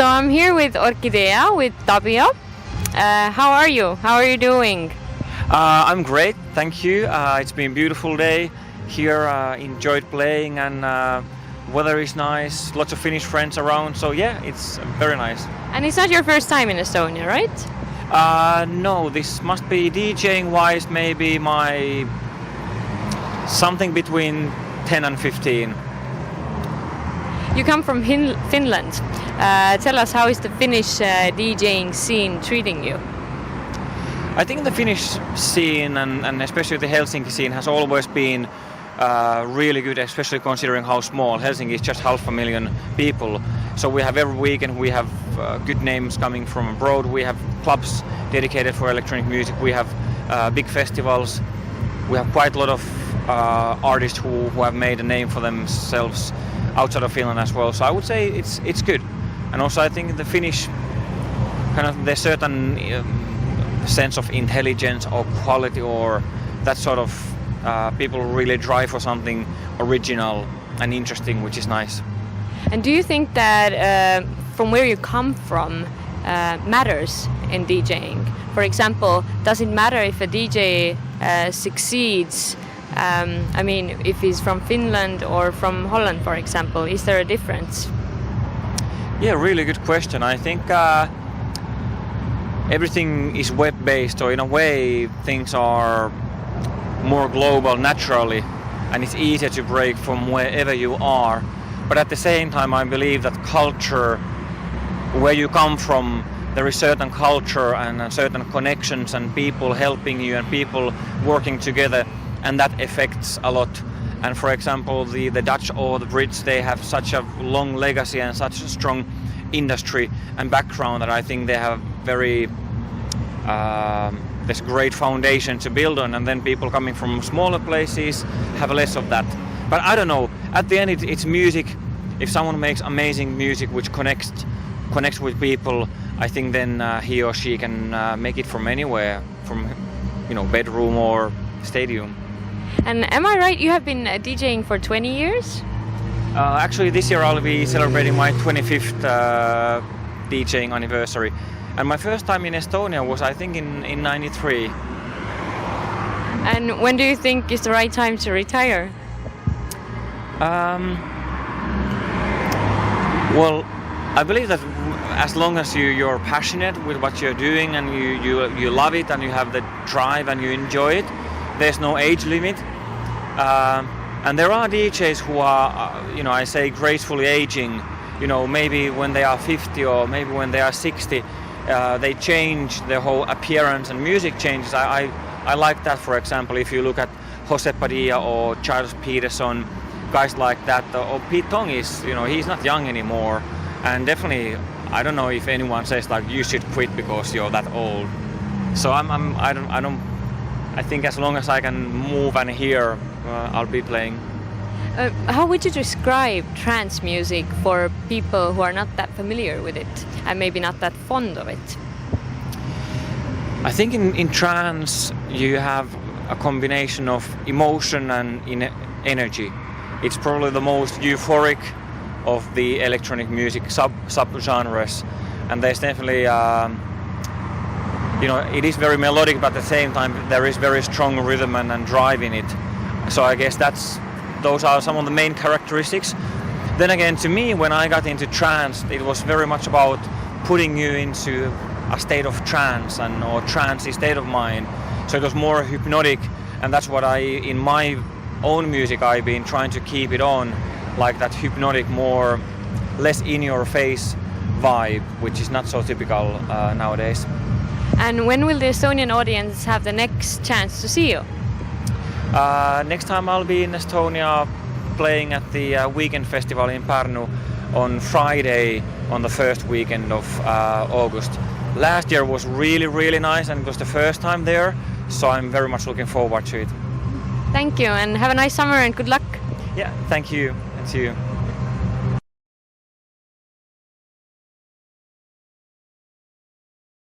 So I'm here with Orkidea, with Tabio. How are you? How are you doing? I'm great, thank you. It's been a beautiful day here. Enjoyed playing and weather is nice. Lots of Finnish friends around, so yeah, it's very nice. And it's not your first time in Estonia, right? No, this must be DJing wise maybe my something between 10 and 15. You come from Finland. Tell us, how is the Finnish DJing scene treating you? I think the Finnish scene and especially the Helsinki scene has always been really good, especially considering how small. Helsinki is just 500,000 people. So we have every weekend we have good names coming from abroad. We have clubs dedicated for electronic music. We have big festivals. We have quite a lot of artists who have made a name for themselves outside of Finland as well. So I would say it's good. And also I think the Finnish kind of there's certain sense of intelligence or quality or that sort of people really drive for something original and interesting, which is nice. And do you think that from where you come from matters in DJing? For example, does it matter if a DJ succeeds? I mean, if he's from Finland or from Holland, for example, is there a difference? Yeah, really good question. I think everything is web-based, so in a way things are more global naturally, and it's easier to break from wherever you are. But at the same time, I believe that culture, where you come from, there is certain culture and certain connections and people helping you and people working together, and that affects a lot. And for example, the Dutch or the Brits, they have such a long legacy and such a strong industry and background that I think they have very there's great foundation to build on, and then people coming from smaller places have less of that. But I don't know, at the end it's music. If someone makes amazing music which connects with people, I think then he or she can make it from anywhere, from bedroom or stadium. And am I right, you have been DJing for 20 years? Actually this year I'll be celebrating my 25th DJing anniversary. And my first time in Estonia was, I think, in 93. And when do you think is the right time to retire? Well, I believe that as long as you're passionate with what you're doing and you love it and you have the drive and you enjoy it, there's no age limit. And there are DJs who are, I say gracefully aging, maybe when they are 50 or maybe when they are 60. They change their whole appearance and music changes. I like that, for example, if you look at Jose Padilla or Charles Peterson, guys like that, or Pete Tong is, he's not young anymore. And definitely, I don't know if anyone says like you should quit because you're that old. So I think as long as I can move and hear, I'll be playing. How would you describe trance music for people who are not that familiar with it and maybe not that fond of it? I think in trance you have a combination of emotion and energy. It's probably the most euphoric of the electronic music sub-genres, and there's definitely it is very melodic, but at the same time there is very strong rhythm and drive in it. So I guess those are some of the main characteristics. Then again, to me, when I got into trance, it was very much about putting you into a state of trance or trancy state of mind. So it was more hypnotic, and that's what in my own music, I've been trying to keep it on, like that hypnotic, more less in your face vibe, which is not so typical nowadays. And when will the Estonian audience have the next chance to see you? Next time I'll be in Estonia playing at the weekend festival in Pärnu on Friday on the first weekend of August. Last year was really, really nice and it was the first time there, so I'm very much looking forward to it. Thank you and have a nice summer and good luck. Yeah, thank you and see you.